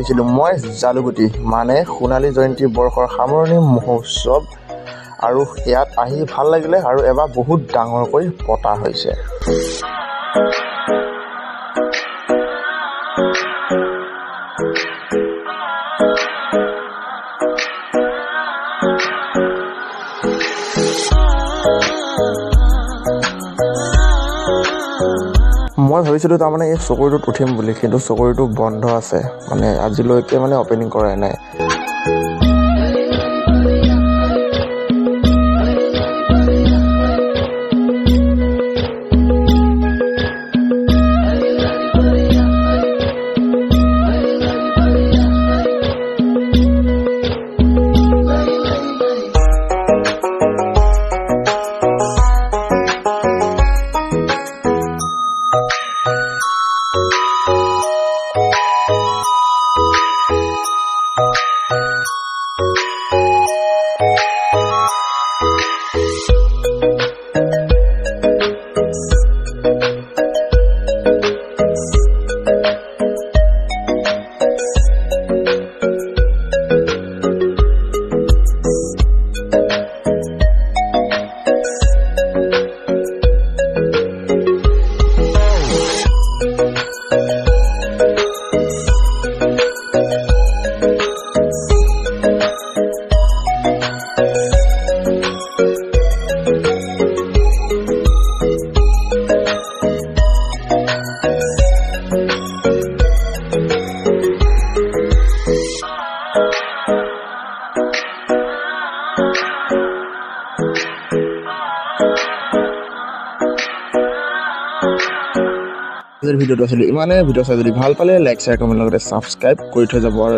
আহিছিলোঁ মই জালুগুটি মানে সোণালী জয়ন্তী বৰ্ষৰ সামৰণি মহোৎসৱ আৰু ইয়াত আহি ভাল লাগিলে আৰু এবাৰ বহুত ডাঙৰকৈ পতা হৈছে। মই ভাবিছিলোঁ তাৰমানে এই চকৰিটোত উঠিম বুলি, কিন্তু চকৰিটো বন্ধ আছে, মানে আজিলৈকে অপেনিং কৰাই নাই। ভিডিঅ'টো আছিলে ইমানে। ভিডিঅ' চাই যদি ভাল পালে লাইক, শ্বেয়াৰ, কমেণ্ট লগতে ছাবস্ক্ৰাইব কৰি থৈ যাব আৰু